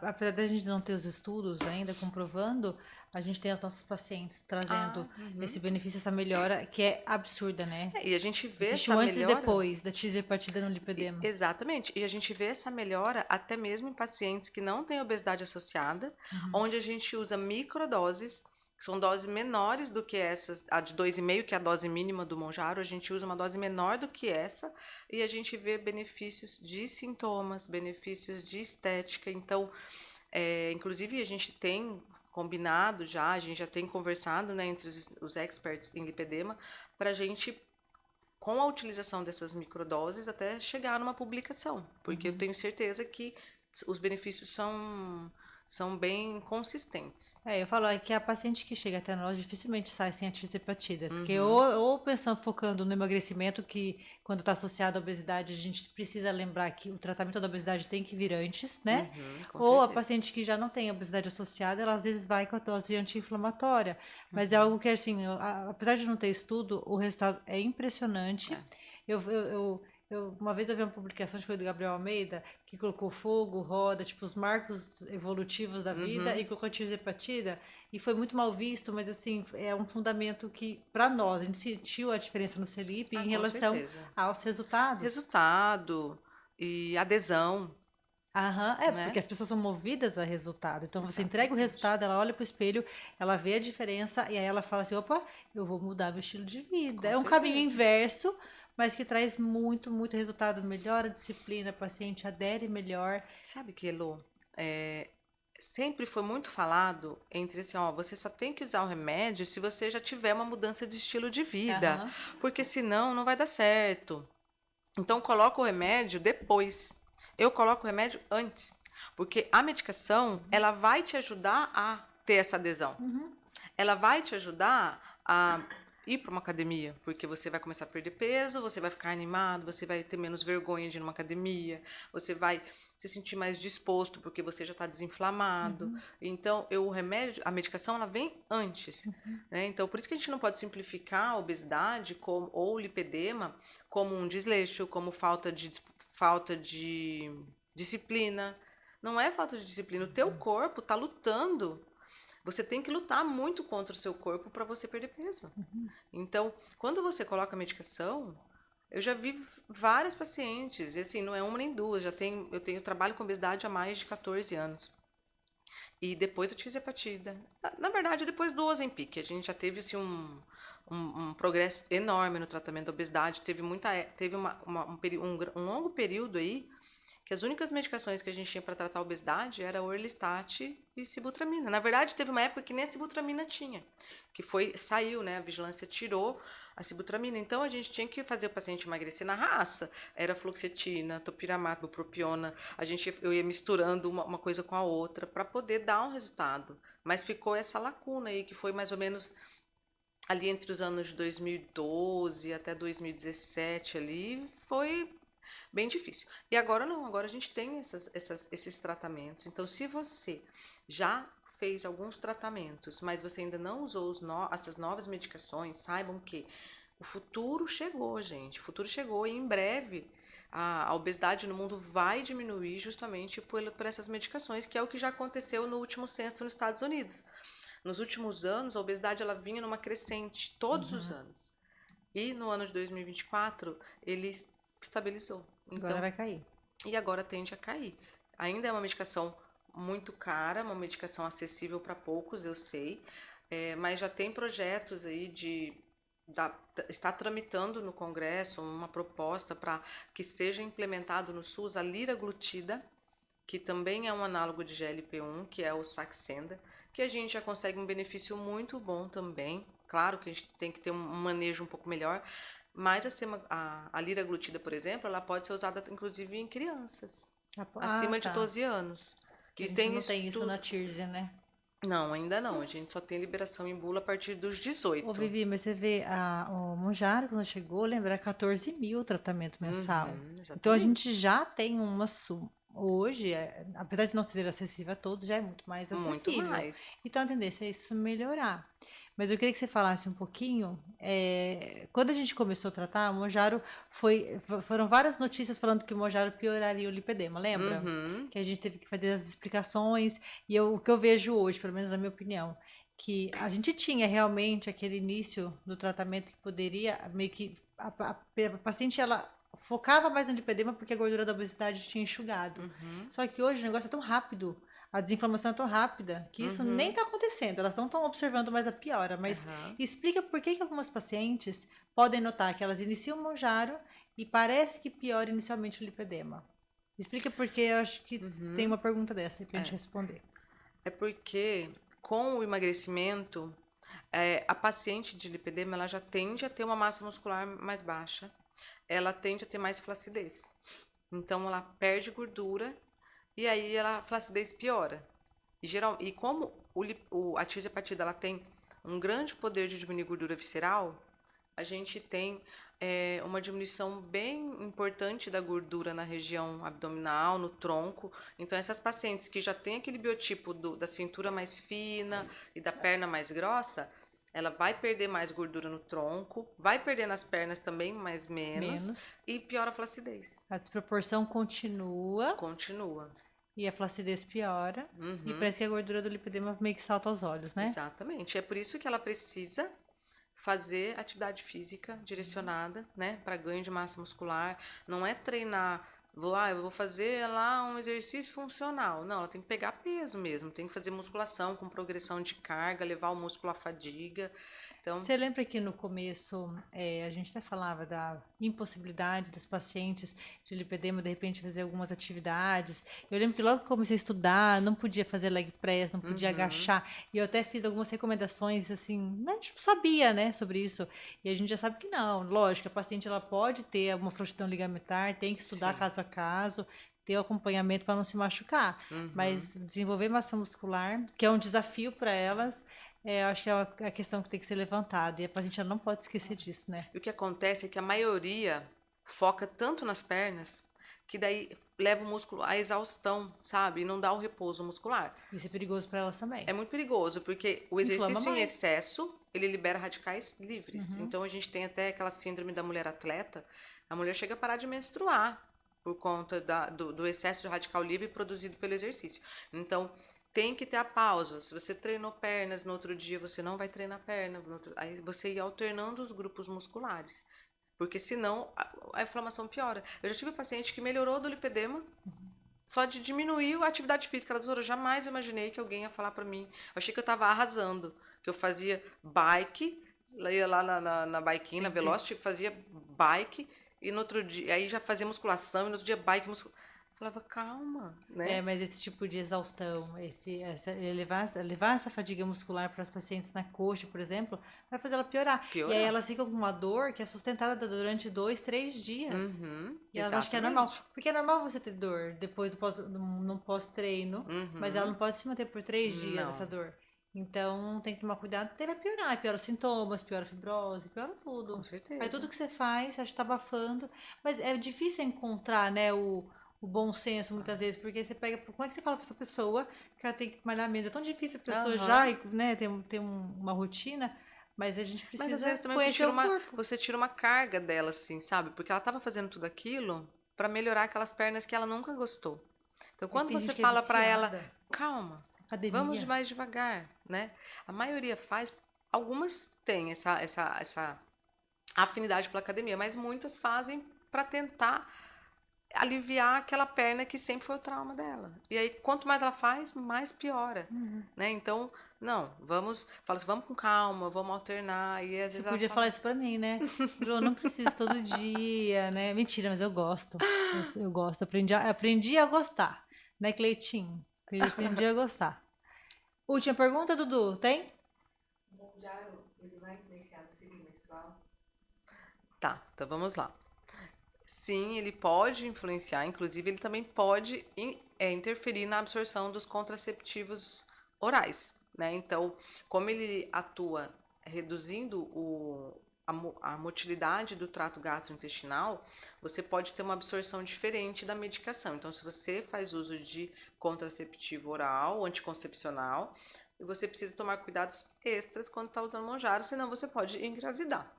Apesar da gente não ter os estudos ainda comprovando, a gente tem os nossos pacientes trazendo esse benefício, essa melhora, que é absurda, né? E a gente vê Existe essa antes melhora... e depois da tirzepatida no lipedema. Exatamente. E a gente vê essa melhora até mesmo em pacientes que não têm obesidade associada, onde a gente usa microdoses, que são doses menores do que essas, a de 2,5, que é a dose mínima do Monjaro, a gente usa uma dose menor do que essa, e a gente vê benefícios de sintomas, benefícios de estética. Então, inclusive, a gente tem combinado já, a gente já tem conversado, né, entre os experts em lipedema, para a gente, com a utilização dessas microdoses, até chegar numa publicação, porque eu tenho certeza que os benefícios são bem consistentes. Eu falo que a paciente que chega até nós dificilmente sai sem a tirzepatida, porque ou pensando, focando no emagrecimento, que quando está associado à obesidade, a gente precisa lembrar que o tratamento da obesidade tem que vir antes, né? Ou a paciente que já não tem obesidade associada, ela às vezes vai com a dose anti-inflamatória, mas é algo que, assim, apesar de não ter estudo, o resultado é impressionante. Uma vez eu vi uma publicação, que foi do Gabriel Almeida, que colocou fogo, roda, tipo, os marcos evolutivos da vida, e colocou a tirzepatida, e foi muito mal visto, mas, assim, é um fundamento que, para nós, a gente sentiu a diferença no CELIP em relação aos resultados. Resultado e adesão. Né? Porque as pessoas são movidas a resultado. Então, você entrega o resultado, ela olha para o espelho, ela vê a diferença, e aí ela fala assim, opa, eu vou mudar meu estilo de vida. É um caminho inverso, mas que traz muito, muito resultado. Melhora a disciplina, o paciente adere melhor. Sabe que, Elô, sempre foi muito falado entre assim, você só tem que usar o remédio se você já tiver uma mudança de estilo de vida, porque senão não vai dar certo. Então, coloca o remédio depois. Eu coloco o remédio antes. Porque a medicação, ela vai te ajudar a ter essa adesão. Ela vai te ajudar a ir para uma academia, porque você vai começar a perder peso, você vai ficar animado, você vai ter menos vergonha de ir numa academia, você vai se sentir mais disposto, porque você já está desinflamado. Então, o remédio, a medicação, ela vem antes. Né? Então, por isso que a gente não pode simplificar a obesidade ou o lipedema como um desleixo, como falta de disciplina. Não é falta de disciplina. O teu corpo está lutando. Você tem que lutar muito contra o seu corpo para você perder peso. Então, quando você coloca a medicação, eu já vi várias pacientes, e assim, não é uma nem duas, eu trabalho com obesidade há mais de 14 anos. E depois eu tive hepatite. Na verdade, depois do Ozempic, a gente já teve assim, um progresso enorme no tratamento da obesidade. Teve um longo período aí que as únicas medicações que a gente tinha para tratar a obesidade era Orlistat e Sibutramina. Na verdade, teve uma época que nem a Sibutramina tinha, que saiu, né? A vigilância tirou a Sibutramina. Então, a gente tinha que fazer o paciente emagrecer na raça. Era fluoxetina, topiramato, bupropiona. Eu ia misturando uma coisa com a outra para poder dar um resultado. Mas ficou essa lacuna aí, que foi mais ou menos ali entre os anos de 2012 até 2017 ali, foi bem difícil. E agora não, agora a gente tem esses tratamentos. Então, se você já fez alguns tratamentos, mas você ainda não usou essas novas medicações, saibam que o futuro chegou, gente. O futuro chegou e em breve a obesidade no mundo vai diminuir justamente por essas medicações, que é o que já aconteceu no último censo nos Estados Unidos. Nos últimos anos, a obesidade ela vinha numa crescente todos os anos. E no ano de 2024, ele estabilizou. Então, agora vai cair. E agora tende a cair. Ainda é uma medicação muito cara, uma medicação acessível para poucos, eu sei, mas já tem projetos aí está tramitando no Congresso uma proposta para que seja implementado no SUS a liraglutida, que também é um análogo de GLP-1, que é o Saxenda, que a gente já consegue um benefício muito bom também. Claro que a gente tem que ter um manejo um pouco melhor, mas a liraglutida, por exemplo, ela pode ser usada inclusive em crianças acima de 12 anos. Que a gente não tem isso na TIRSE, né? Não, ainda não. A gente só tem liberação em bula a partir dos 18. Ô, Vivi, mas você vê, o Mounjaro, quando chegou, lembra, 14 mil tratamento mensal. Então, a gente já tem uma suma. Hoje, apesar de não ser acessível a todos, já é muito mais acessível. Muito mais. Então, a tendência é isso melhorar. Mas eu queria que você falasse um pouquinho, quando a gente começou a tratar, o Mounjaro foram várias notícias falando que o Mounjaro pioraria o lipedema, lembra? Que a gente teve que fazer as explicações, e o que eu vejo hoje, pelo menos na minha opinião, que a gente tinha realmente aquele início do tratamento que poderia, meio que, a paciente, ela focava mais no lipedema porque a gordura da obesidade tinha enxugado. Só que hoje o negócio é tão rápido, a desinflamação é tão rápida que isso nem está acontecendo. Elas não estão observando mais a piora. Mas explica por que algumas pacientes podem notar que elas iniciam o Mounjaro e parece que piora inicialmente o lipedema. Explica porque eu acho que tem uma pergunta dessa para a gente responder. É porque com o emagrecimento, a paciente de lipedema ela já tende a ter uma massa muscular mais baixa. Ela tende a ter mais flacidez. Então, ela perde gordura e aí a flacidez piora. E como a tirzepatida ela tem um grande poder de diminuir gordura visceral, a gente tem uma diminuição bem importante da gordura na região abdominal, no tronco. Então, essas pacientes que já têm aquele biotipo da cintura mais fina e da perna mais grossa, ela vai perder mais gordura no tronco, vai perder nas pernas também, mas menos. E piora a flacidez. A desproporção continua. Continua. E a flacidez piora. E parece que a gordura do lipedema meio que salta aos olhos, né? Exatamente. É por isso que ela precisa fazer atividade física direcionada, né? Para ganho de massa muscular. Não é treinar... eu vou fazer lá um exercício funcional. Não, ela tem que pegar peso mesmo. Tem que fazer musculação com progressão de carga, levar o músculo à fadiga. Então, você lembra que no começo a gente até falava da impossibilidade das pacientes de lipedema de repente fazer algumas atividades. Eu lembro que logo que comecei a estudar, não podia fazer leg press, não podia agachar. E eu até fiz algumas recomendações, assim, a gente não sabia, né, sobre isso. E a gente já sabe que não. Lógico, a paciente ela pode ter uma frouxidão ligamentar, tem que estudar caso a caso, ter o acompanhamento para não se machucar. Mas desenvolver massa muscular, que é um desafio para elas, eu acho que é a questão que tem que ser levantada. E a paciente não pode esquecer disso, né? E o que acontece é que a maioria foca tanto nas pernas que daí leva o músculo à exaustão, sabe? E não dá o repouso muscular. Isso é perigoso para elas também. É muito perigoso, porque o Inflama exercício em mais. excesso, ele libera radicais livres. Então a gente tem até aquela síndrome da mulher atleta. A mulher chega a parar de menstruar por conta do excesso de radical livre produzido pelo exercício. Então, tem que ter a pausa. Se você treinou pernas, no outro dia você não vai treinar perna. Aí você ir alternando os grupos musculares. Porque senão a inflamação piora. Eu já tive paciente que melhorou do lipedema só de diminuir a atividade física. Ela, doutora, eu jamais imaginei que alguém ia falar pra mim. Eu achei que eu tava arrasando. Que eu fazia bike, ia lá na biquinha, na Velocity, fazia bike, e no outro dia, aí já fazia musculação, e no outro dia bike, musculação. Falava, calma, né? Mas esse tipo de exaustão, levar essa fadiga muscular para as pacientes na coxa, por exemplo, vai fazer ela piorar. E aí elas ficam com uma dor que é sustentada durante 2, 3 dias. E elas acham que é normal. Porque é normal você ter dor depois no pós-treino, mas ela não pode se manter por 3 dias essa dor. Então tem que tomar cuidado, porque vai piorar. Piora os sintomas, piora a fibrose, piora tudo. Com certeza. Aí tudo que você faz, você acha que tá abafando. Mas é difícil encontrar, né, o bom senso, muitas vezes, porque você pega. Como é que você fala pra essa pessoa que ela tem que malhar menos? É tão difícil a pessoa já, né, ter uma rotina, mas a gente precisa. Mas às vezes também você tira uma carga dela, assim, sabe? Porque ela tava fazendo tudo aquilo pra melhorar aquelas pernas que ela nunca gostou. Então, quando você fala pra ela, calma, vamos mais devagar, né? A maioria faz, algumas têm essa afinidade pela academia, mas muitas fazem pra tentar aliviar aquela perna que sempre foi o trauma dela. E aí, quanto mais ela faz, mais piora, né? Então, não, vamos com calma, vamos alternar. E às vezes você podia falar isso pra mim, né? Eu não preciso todo dia, né? Mentira, mas eu gosto. Eu gosto, aprendi a gostar, né, Cleitinho? Aprendi a gostar. Última pergunta, Dudu, tem? O Monjaro, ele vai influenciar no ciclo menstrual? Tá, então vamos lá. Sim, ele pode influenciar, inclusive ele também pode interferir na absorção dos contraceptivos orais, né? Então, como ele atua reduzindo a motilidade do trato gastrointestinal, você pode ter uma absorção diferente da medicação. Então, se você faz uso de contraceptivo oral, anticoncepcional, você precisa tomar cuidados extras quando está usando Monjaro, senão você pode engravidar.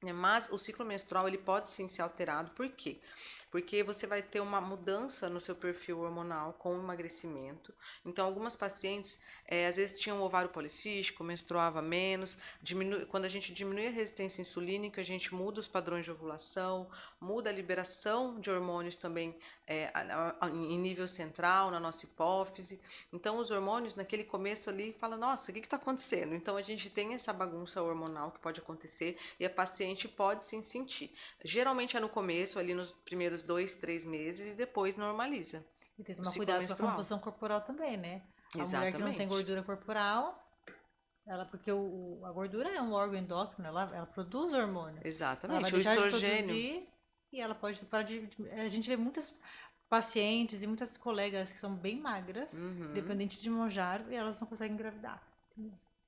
Mas o ciclo menstrual ele pode sim ser alterado. Por quê? Porque você vai ter uma mudança no seu perfil hormonal com o emagrecimento. Então, algumas pacientes, às vezes, tinham ovário policístico, menstruava menos. Quando a gente diminui a resistência insulínica, a gente muda os padrões de ovulação, muda a liberação de hormônios também em nível central, na nossa hipófise. Então, os hormônios, naquele começo ali, falam, nossa, o que está acontecendo? Então, a gente tem essa bagunça hormonal que pode acontecer e a paciente pode sim sentir. Geralmente é no começo, ali nos primeiros 2, 3 meses e depois normaliza. E tem que tomar cuidado com a composição corporal também, né? A mulher que não tem gordura corporal, porque a gordura é um órgão endócrino, ela produz hormônio. Exatamente, o estrogênio. E ela pode parar a gente vê muitas pacientes e muitas colegas que são bem magras, dependente de Monjaro, e elas não conseguem engravidar.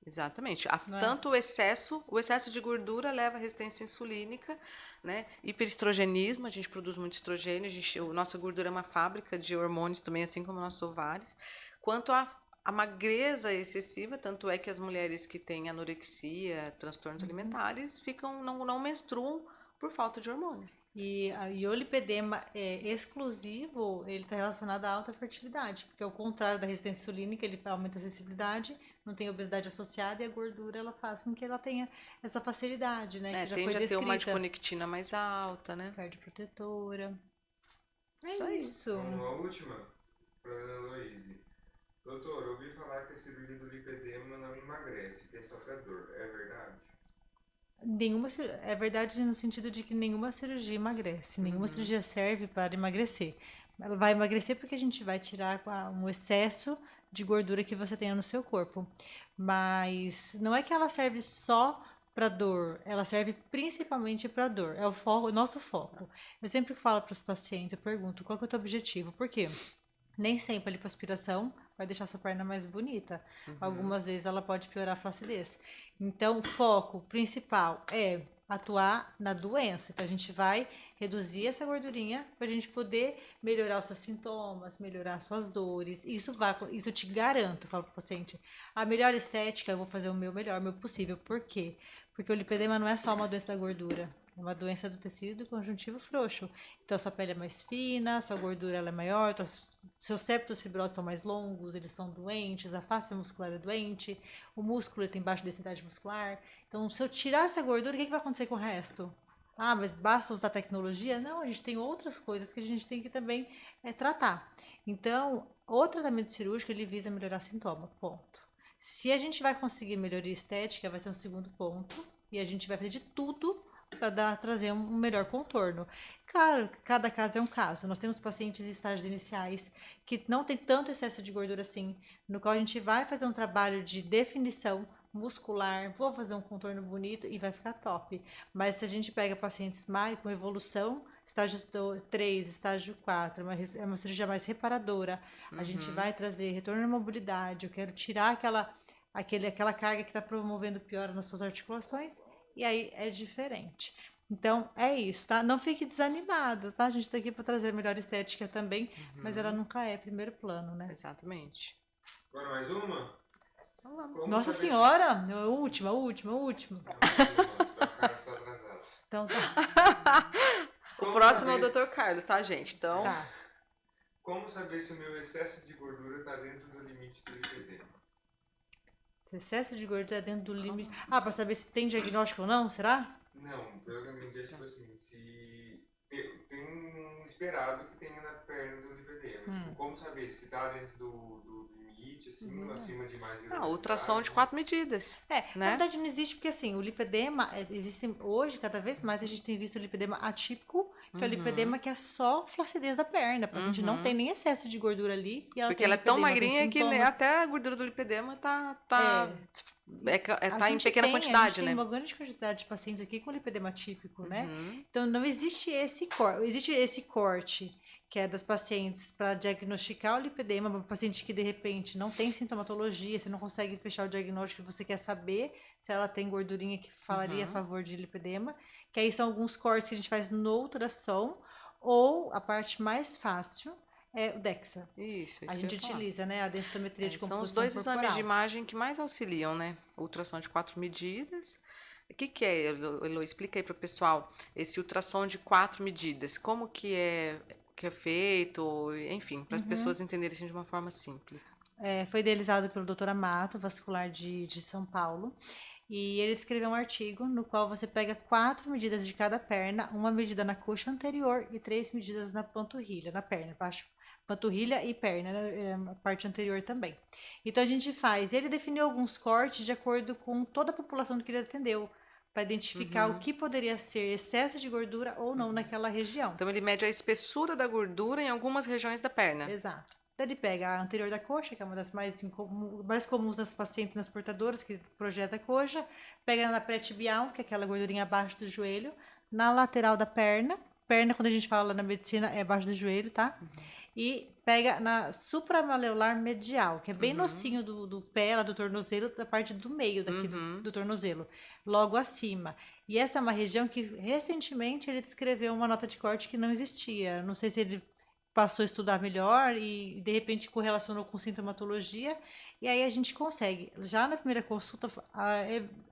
Exatamente. Tanto o excesso de gordura leva à resistência insulínica, né? Hiperestrogenismo, a gente produz muito estrogênio, nossa gordura é uma fábrica de hormônios também, assim como nossos ovários. Quanto a magreza excessiva, tanto é que as mulheres que têm anorexia, transtornos alimentares, não menstruam por falta de hormônio. E o lipedema exclusivo, ele está relacionado à alta fertilidade, porque ao contrário da resistência insulínica, ele aumenta a sensibilidade, não tem obesidade associada, e a gordura ela faz com que ela tenha essa facilidade, né? Que já tende foi a ter uma adiponectina mais alta, né? Cardioprotetora. Isso. Uma última, para a Ana Luíse. Doutor, ouvi falar que a cirurgia do lipedema não emagrece, que é só para dor. É verdade? É verdade no sentido de que nenhuma cirurgia emagrece, nenhuma cirurgia serve para emagrecer. Ela vai emagrecer porque a gente vai tirar um excesso de gordura que você tenha no seu corpo. Mas não é que ela serve só para dor, ela serve principalmente para dor. É o foco, o nosso foco. Eu sempre falo para os pacientes, eu pergunto, qual que é o teu objetivo? Por quê? Nem sempre a lipoaspiração vai deixar sua perna mais bonita. Algumas vezes ela pode piorar a flacidez. Então, o foco principal é atuar na doença. Então, a gente vai reduzir essa gordurinha para a gente poder melhorar os seus sintomas, melhorar as suas dores. Isso eu te garanto, eu falo para o paciente. A melhor estética, eu vou fazer o meu melhor, o meu possível. Por quê? Porque o lipedema não é só uma doença da gordura. É uma doença do tecido conjuntivo frouxo. Então, sua pele é mais fina, sua gordura ela é maior, seus septos fibrosos são mais longos, eles são doentes, a face muscular é doente, o músculo tem baixa densidade muscular. Então, se eu tirar essa gordura, o que vai acontecer com o resto? Ah, mas basta usar tecnologia? Não, a gente tem outras coisas que a gente tem que também tratar. Então, o tratamento cirúrgico, ele visa melhorar sintoma, ponto. Se a gente vai conseguir melhoria estética, vai ser um segundo ponto, e a gente vai fazer de tudo para trazer um melhor contorno. Claro, cada caso é um caso. Nós temos pacientes em estágios iniciais que não tem tanto excesso de gordura assim, no qual a gente vai fazer um trabalho de definição muscular, vou fazer um contorno bonito e vai ficar top. Mas se a gente pega pacientes mais com evolução, estágio 3, estágio 4, é uma cirurgia mais reparadora, a gente vai trazer retorno à mobilidade, eu quero tirar aquela carga que está promovendo piora nas suas articulações, e aí é diferente. Então, é isso, tá? Não fique desanimada, tá? A gente tá aqui para trazer a melhor estética também, mas ela nunca é primeiro plano, né? Exatamente. Agora mais uma? Então vamos. Como Nossa saber Senhora! Última. Não, mais uma. Vai ficar está atrasado. Então tá. O próximo é o Dr. Carlos, tá, gente? Então, Tá. Como saber se o meu excesso de gordura está dentro do limite do lipedema? Excesso de gordura dentro do limite. Ah, para saber se tem diagnóstico ou não, será? Não, pelo que eu entendi, é tipo assim, se tem um esperado que tenha na perna do lipedema. Tipo, como saber se está dentro do limite, assim, ou acima de mais ultrassom de 4 medidas. Na verdade não existe, porque assim, o lipedema, existe hoje, cada vez mais, a gente tem visto o lipedema atípico, que é o lipedema que é só flacidez da perna. A paciente não tem nem excesso de gordura ali. E ela Porque tem ela é tão lipedema, tem magrinha que sintomas. até a gordura do lipedema tá A em gente pequena a quantidade, gente né? tem uma grande quantidade de pacientes aqui com lipedema típico, né? Então não existe esse corte. Existe esse corte, que é das pacientes para diagnosticar o lipedema, uma paciente que de repente não tem sintomatologia, você não consegue fechar o diagnóstico, você quer saber se ela tem gordurinha que falaria a favor de lipedema, que aí são alguns cortes que a gente faz no ultrassom, ou a parte mais fácil é o DEXA. Isso A gente utiliza, né, a densitometria de composição são os dois corporal. exames de imagem que mais auxiliam, né? Ultrassom de 4 medidas. O que é, Elo? Explica aí para o pessoal esse ultrassom de 4 medidas. Como que é feito, enfim, para as pessoas entenderem assim, de uma forma simples. Foi idealizado pelo Dr. Amato, vascular de São Paulo. E ele escreveu um artigo no qual você pega 4 medidas de cada perna, uma medida na coxa anterior e 3 medidas na panturrilha, na perna, baixo, panturrilha e perna, né, a parte anterior também. Então a gente ele definiu alguns cortes de acordo com toda a população que ele atendeu, para identificar o que poderia ser excesso de gordura ou não naquela região. Então ele mede a espessura da gordura em algumas regiões da perna. Exato. Então ele pega a anterior da coxa, que é uma das mais comuns das pacientes nas portadoras, que projeta a coxa, pega na pré-tibial, que é aquela gordurinha abaixo do joelho, na lateral da perna, quando a gente fala na medicina é abaixo do joelho, tá? E pega na supramaleolar medial, que é bem no ossinho do pé, lá do tornozelo, da parte do meio daqui do tornozelo, logo acima. E essa é uma região que recentemente ele descreveu uma nota de corte que não existia. Não sei se ele passou a estudar melhor e de repente correlacionou com sintomatologia, e aí a gente consegue, já na primeira consulta,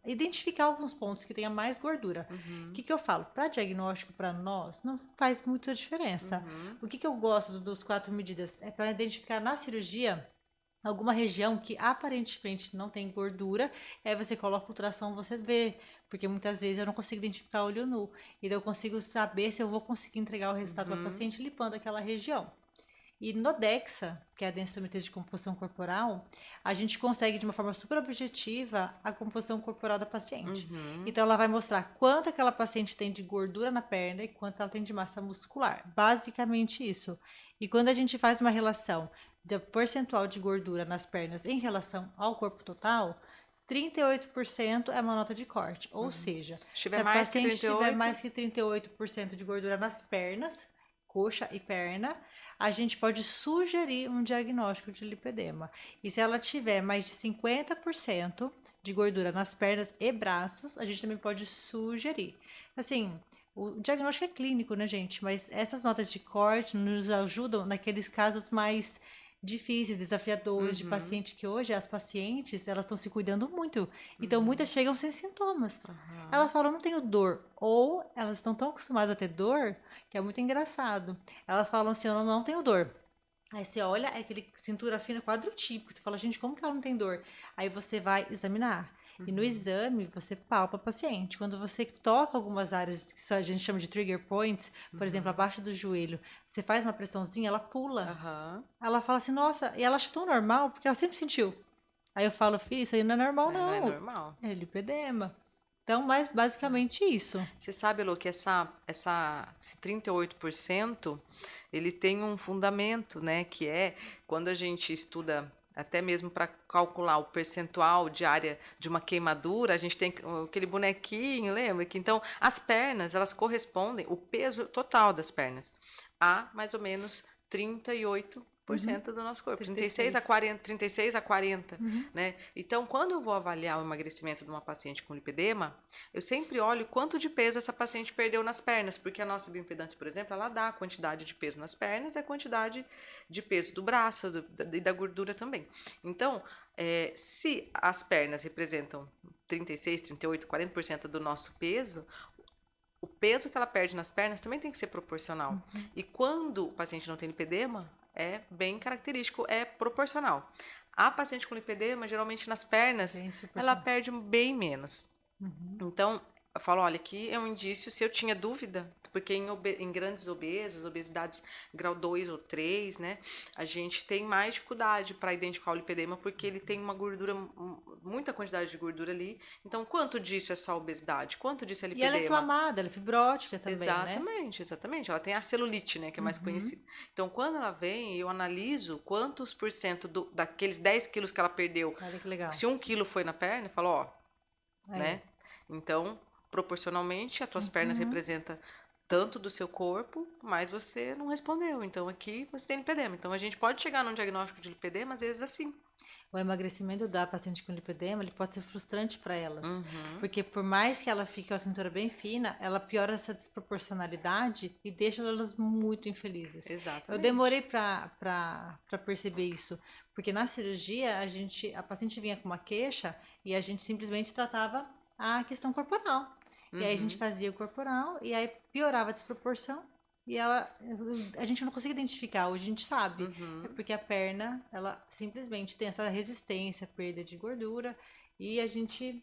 identificar alguns pontos que tenha mais gordura. O que eu falo? Para diagnóstico, para nós, não faz muita diferença. O que eu gosto dos 4 medidas? É para identificar na cirurgia alguma região que aparentemente não tem gordura, aí você coloca o ultrassom, você vê, porque muitas vezes eu não consigo identificar olho nu, e daí eu consigo saber se eu vou conseguir entregar o resultado para o paciente limpando aquela região. E no DEXA, que é a densitometria de composição corporal, a gente consegue de uma forma super objetiva a composição corporal da paciente. Então ela vai mostrar quanto aquela paciente tem de gordura na perna e quanto ela tem de massa muscular. Basicamente isso. E quando a gente faz uma relação do percentual de gordura nas pernas em relação ao corpo total, 38% é uma nota de corte. Ou seja, Se se tiver a mais que paciente 38, tiver mais que 38% de gordura nas pernas, coxa e perna, a gente pode sugerir um diagnóstico de lipedema. E se ela tiver mais de 50% de gordura nas pernas e braços, a gente também pode sugerir. Assim, o diagnóstico é clínico, né, gente? Mas essas notas de corte nos ajudam naqueles casos mais difíceis, desafiadores de paciente, que hoje as pacientes, elas estão se cuidando muito. Então, muitas chegam sem sintomas. Elas falam, não tenho dor. Ou elas estão tão acostumadas a ter dor, que é muito engraçado. Elas falam assim, eu não tenho dor. Aí você olha, é aquele cintura fina quadrotípico. Você fala, gente, como que ela não tem dor? Aí você vai examinar. E no exame, você palpa o paciente. Quando você toca algumas áreas que a gente chama de trigger points, por exemplo, abaixo do joelho, você faz uma pressãozinha, ela pula. Ela fala assim, nossa, e ela acha tão normal, porque ela sempre sentiu. Aí eu falo, filho, isso aí não é normal, não é não. normal. É lipedema. Então, mas basicamente isso. Você sabe, Elô, que esse 38%, ele tem um fundamento, né? Que é quando a gente estuda, até mesmo para calcular o percentual de área de uma queimadura, a gente tem aquele bonequinho, lembra? Que então as pernas, elas correspondem, o peso total das pernas, a mais ou menos 38% do nosso corpo, 36 a 40, né? Então, quando eu vou avaliar o emagrecimento de uma paciente com lipedema, eu sempre olho quanto de peso essa paciente perdeu nas pernas, porque a nossa bioimpedância, por exemplo, ela dá a quantidade de peso nas pernas e a quantidade de peso do braço e da gordura também. Então, se as pernas representam 36, 38, 40% do nosso peso, o peso que ela perde nas pernas também tem que ser proporcional. E quando o paciente não tem lipedema, é bem característico, é proporcional. A paciente com lipedema, geralmente nas pernas, ela perde bem menos. Então, eu falo, olha, aqui é um indício, se eu tinha dúvida, porque em grandes obesos, obesidades grau 2 ou 3, né, a gente tem mais dificuldade para identificar o lipedema, porque ele tem uma gordura, muita quantidade de gordura ali. Então, quanto disso é só obesidade? Quanto disso é lipedema? E ela é inflamada, ela é fibrótica também, exatamente, né? Exatamente. Ela tem a celulite, né, que é mais conhecida. Então, quando ela vem, eu analiso quantos por cento daqueles 10 quilos que ela perdeu. Olha que legal. Se 1 quilo foi na perna, eu falo, ó, né? Então, proporcionalmente, as tuas pernas representam tanto do seu corpo, mas você não respondeu. Então, aqui você tem lipedema. Então, a gente pode chegar num diagnóstico de lipedema, às vezes, assim. O emagrecimento da paciente com lipedema, ele pode ser frustrante para elas. Porque por mais que ela fique com a cintura bem fina, ela piora essa desproporcionalidade e deixa elas muito infelizes. Exatamente. Eu demorei para perceber isso. Porque na cirurgia, a paciente vinha com uma queixa e a gente simplesmente tratava a questão corporal. E aí a gente fazia o corporal e aí piorava a desproporção. E a gente não consegue identificar, hoje a gente sabe. É porque a perna, ela simplesmente tem essa resistência, perda de gordura. E a gente,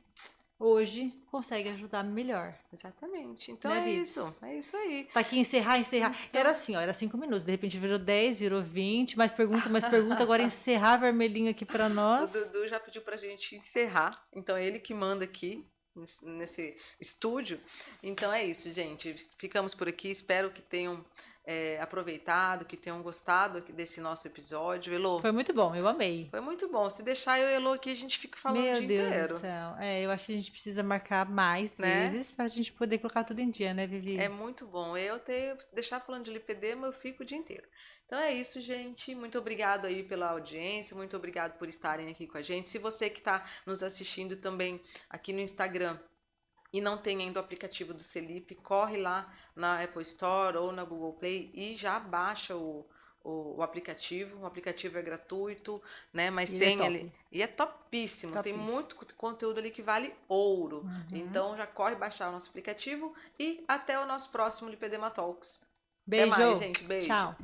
hoje, consegue ajudar melhor. Exatamente. Então Né, é Vips? isso. É isso aí. Tá aqui, encerrar. Era assim, ó, era 5 minutos. De repente virou 10, virou 20. Mais pergunta. Agora encerrar vermelhinho aqui pra nós. O Dudu já pediu pra gente encerrar. Então é ele que manda aqui nesse estúdio. Então é isso, gente. Ficamos por aqui. Espero que tenham aproveitado, que tenham gostado desse nosso episódio. Elô, foi muito bom, eu amei. Foi muito bom. Se deixar eu e Elô aqui, a gente fica falando Meu o dia Deus inteiro. do céu. Eu acho que a gente precisa marcar mais vezes pra gente poder colocar tudo em dia, né, Vivi? É muito bom. Deixar falando de lipedema, eu fico o dia inteiro. Então é isso, gente. Muito obrigado aí pela audiência. Muito obrigado por estarem aqui com a gente. Se você que está nos assistindo também aqui no Instagram e não tem ainda o aplicativo do Celip, corre lá na Apple Store ou na Google Play e já baixa o aplicativo. O aplicativo é gratuito, né? Mas tem ali. E é topíssimo. Tem muito conteúdo ali que vale ouro. Então já corre baixar o nosso aplicativo e até o nosso próximo Lipedema Talks. Beijo. Até mais, gente. Beijo. Tchau.